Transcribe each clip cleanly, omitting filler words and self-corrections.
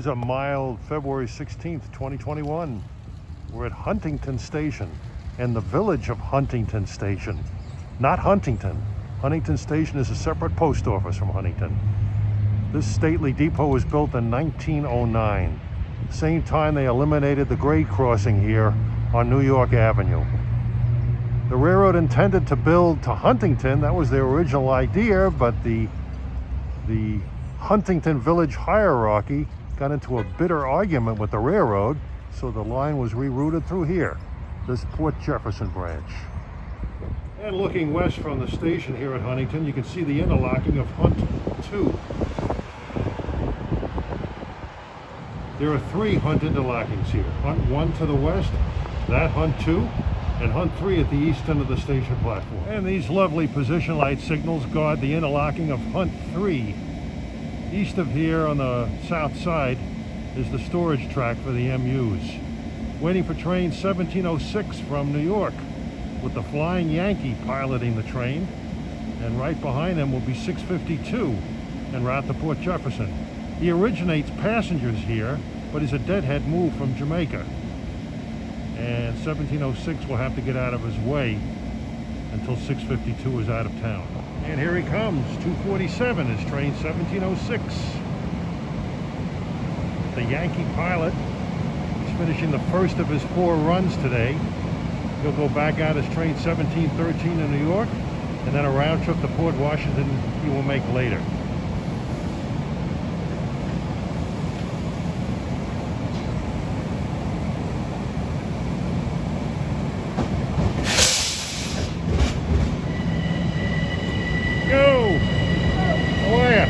is a mild February 16th, 2021. We're at Huntington Station and the village of Huntington Station, not Huntington. Huntington Station is a separate post office from Huntington. This stately depot was built in 1909. Same time they eliminated the grade crossing here on New York Avenue. The railroad intended to build to Huntington. That was their original idea, but the Huntington village hierarchy got into a bitter argument with the railroad, so the line was rerouted through here, this Port Jefferson branch. And looking west from the station here at Huntington, you can see the interlocking of Hunt 2. There are 3 Hunt interlockings here. Hunt 1 to the west, that Hunt 2, and Hunt 3 at the east end of the station platform. And these lovely position light signals guard the interlocking of Hunt 3. East of here on the south side is the storage track for the MUs. Waiting for train 1706 from New York, with the Flying Yankee piloting the train. And right behind him will be 652 en route to Port Jefferson. He originates passengers here, but is a deadhead move from Jamaica. And 1706 will have to get out of his way until 652 is out of town. And here he comes, 247 is train 1706. The Yankee pilot is finishing the first of his 4 runs today. He'll go back out as train 1713 in New York, and then a round trip to Port Washington he will make later. Go! How are ya?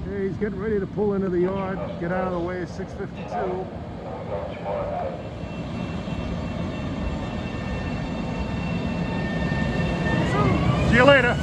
Okay, he's getting ready to pull into the yard, get out of the way of 652. See you later.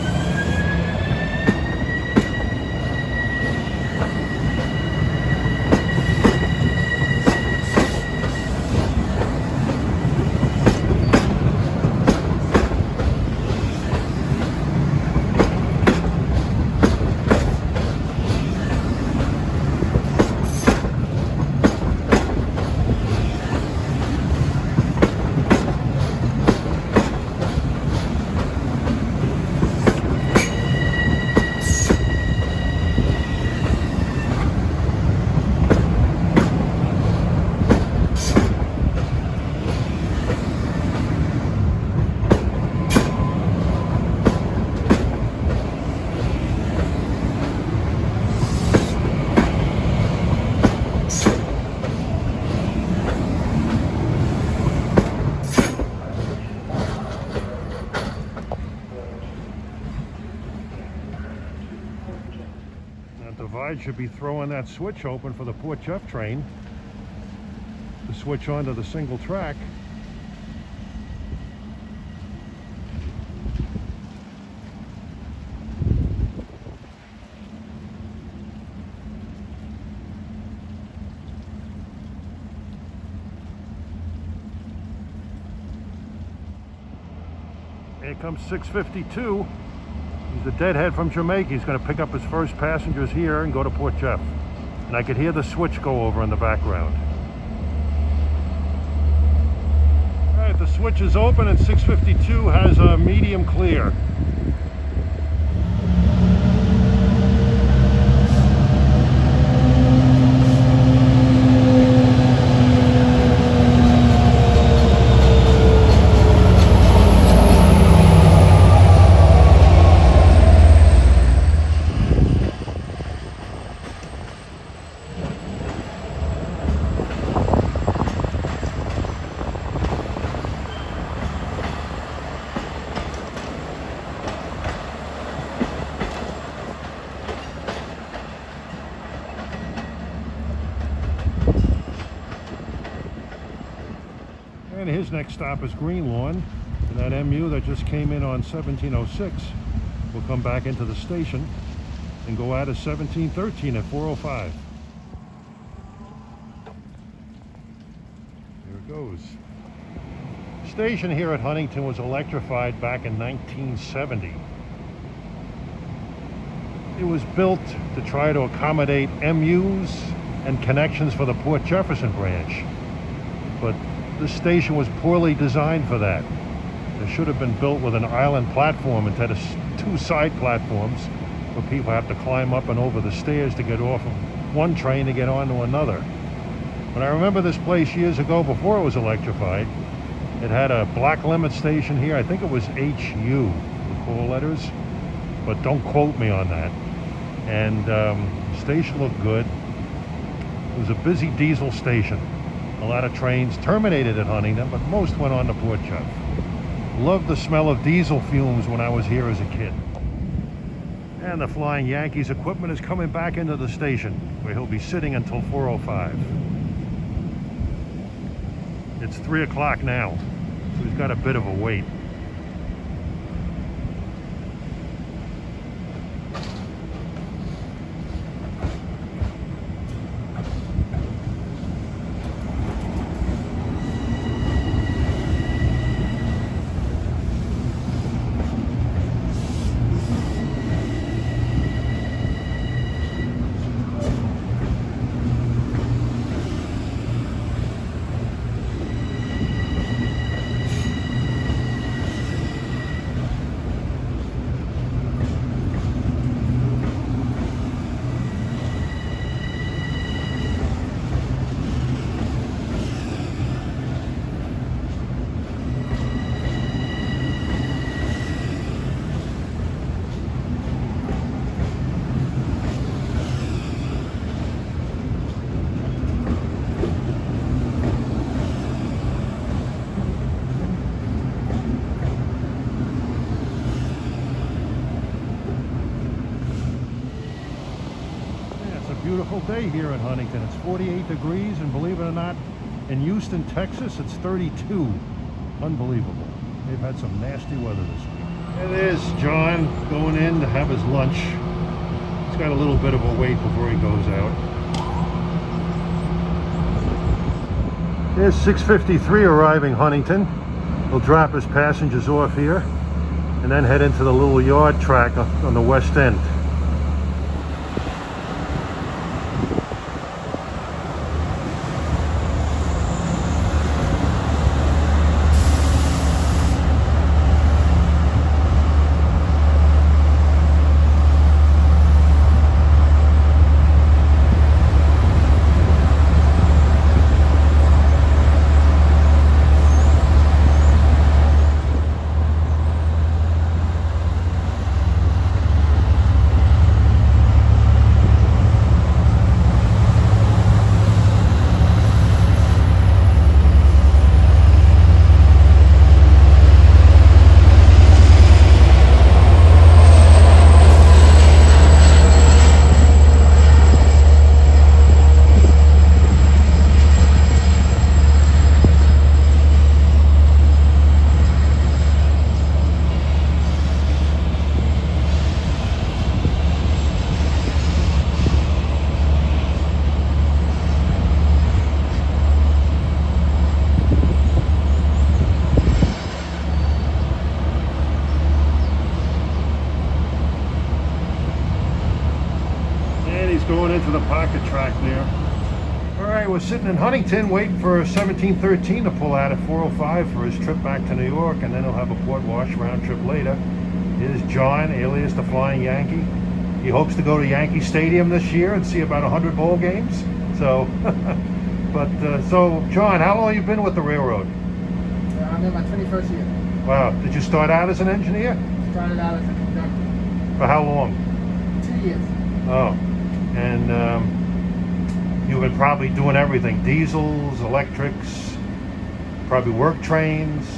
Divide should be throwing that switch open for the Port Jeff train to switch onto the single track. Here comes 652. He's a deadhead from Jamaica. He's going to pick up his first passengers here and go to Port Jeff. And I could hear the switch go over in the background. All right, the switch is open and 652 has a medium clear. And his next stop is Green Lawn, and that MU that just came in on 1706 will come back into the station and go out of 1713 at 4:05. Here goes. Station here at Huntington was electrified back in 1970. It was built to try to accommodate MUs and connections for the Port Jefferson branch. But this station was poorly designed for that. It should have been built with an island platform instead of two side platforms where people have to climb up and over the stairs to get off of one train to get onto another. But I remember this place years ago before it was electrified. It had a black limit station here. I think it was HU, the call letters, but don't quote me on that. And the station looked good. It was a busy diesel station. A lot of trains terminated at Huntington, but most went on to Port Jeff. Loved the smell of diesel fumes when I was here as a kid. And the Flying Yankees equipment is coming back into the station, where he'll be sitting until 4:05. It's 3 o'clock now, so he's got a bit of a wait. Beautiful day here in Huntington. It's 48 degrees, and believe it or not, in Houston, Texas, it's 32. Unbelievable. They've had some nasty weather this week. And there's John going in to have his lunch. He's got a little bit of a wait before he goes out. There's 653 arriving Huntington. He'll drop his passengers off here and then head into the little yard track on the west end. Going into the pocket track there. All right, we're sitting in Huntington waiting for 1713 to pull out at 4:05 for his trip back to New York, and then he'll have a Port Wash round trip later. Here's John, alias the Flying Yankee. He hopes to go to Yankee Stadium this year and see about 100 bowl games. So, so John, how long have you been with the railroad? I'm in my 21st year. Wow, did you start out as an engineer? Started out as a conductor. For how long? 2 years. Oh. And you've been probably doing everything, diesels, electrics, probably work trains.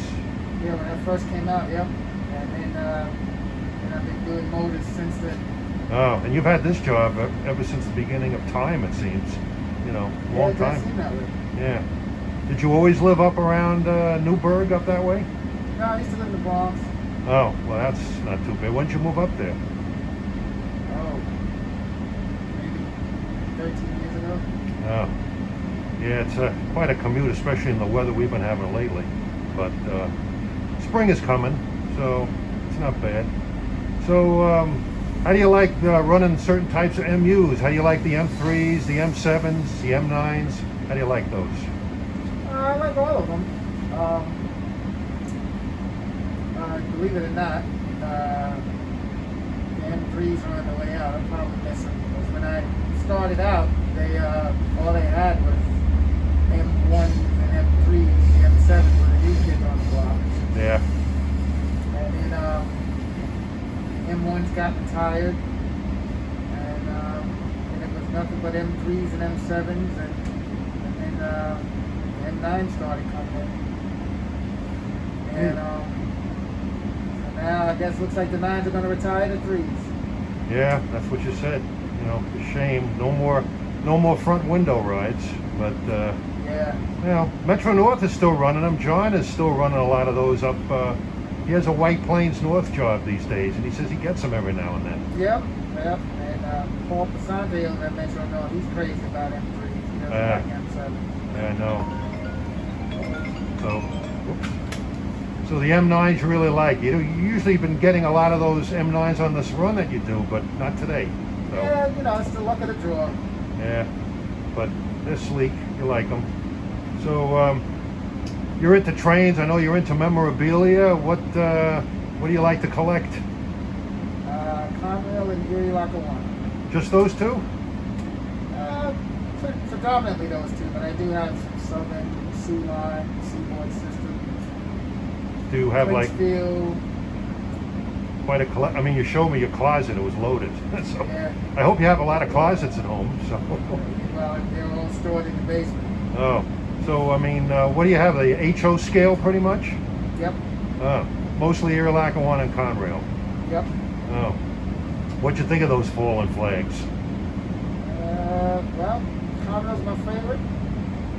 Yeah, when that first came out, yep. And then I've been doing motors since then. Oh, and you've had this job ever since the beginning of time, it seems. You know, long time. Yeah. Did you always live up around Newburgh, up that way? No, I used to live in the Bronx. Oh, well, that's not too bad. When did you move up there? Oh, maybe 13 years ago. Oh. Yeah, it's quite a commute, especially in the weather we've been having lately. But spring is coming, so it's not bad. So how do you like running certain types of MUs? How do you like the M3s, the M7s, the M9s? How do you like those? I like all of them. Believe it or not, the M3s are on the way out. I'm probably missing because when I started out, they all they had was M1s and M3s. The M7s were the new kids on the block. Yeah. And then M1s got retired, and it was nothing but M3s and M7s, and then M9 started coming in. And so now I guess looks like the 9s are going to retire the 3s. Yeah, that's what you said. You know, it's a shame. No more front window rides. But yeah. you know, Metro North is still running them. John is still running a lot of those up. He has a White Plains North job these days, and he says he gets them every now and then. Yep. And Paul Pasante over at Metro North, he's crazy about M3s. He doesn't like M7. Yeah, I know. So the M9s you really like. You usually been getting a lot of those M9s on this run that you do, but not today. So. Yeah, you know, it's the luck of the draw. Yeah, but they're sleek. You like them. So you're into trains. I know you're into memorabilia. What do you like to collect? Conrail and Erie Lackawanna. Just those two? Predominantly those two, but I do have some Southern, Sea Line, Seaboard system. Do you have Princefield. like quite a collect? I mean, you showed me your closet; it was loaded. So Yeah. I hope you have a lot of closets at home. So. Well, they're all stored in the basement. Oh, so I mean, what do you have? The HO scale, pretty much? Yep. Mostly Erie Lackawanna and Conrail. Yep. Oh, what'd you think of those fallen flags? Well, Conrail's my favorite,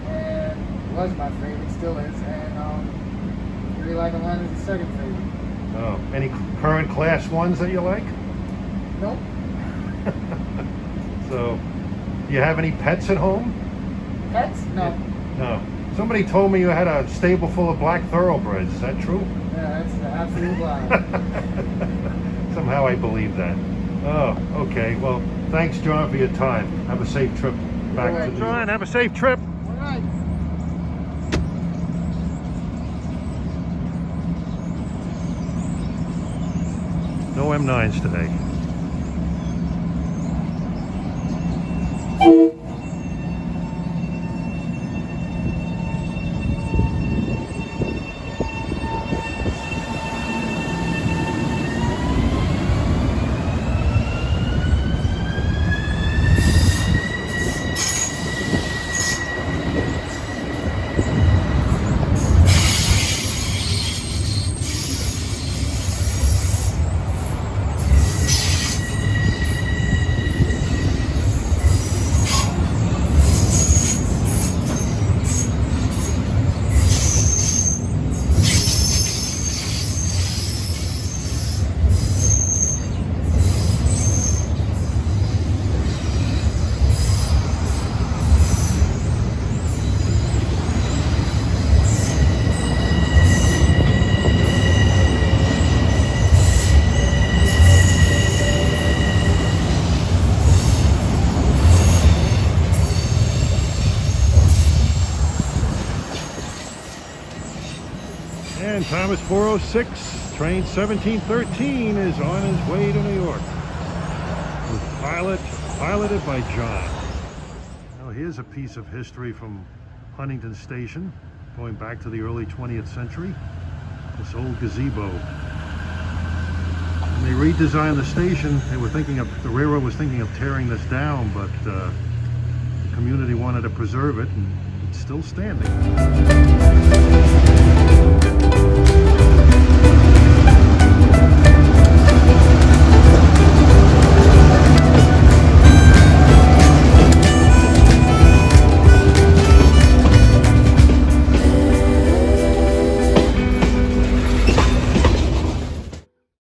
and was my favorite, still is, and Erie Lackawanna is the second favorite. Oh, any current class ones that you like? Nope. So, do you have any pets at home? Pets? No. No. Somebody told me you had a stable full of black thoroughbreds. Is that true? Yeah, that's the absolute lie. Somehow I believe that. Oh, okay. Well, thanks, John, for your time. Have a safe trip back to New York. John, have a safe trip. All right. No M9s today. And time is 4:06. Train 1713 is on his way to New York. Piloted by John. Now here's a piece of history from Huntington Station, going back to the early 20th century. This old gazebo. When they redesigned the station, the railroad was thinking of tearing this down, but the community wanted to preserve it, and it's still standing.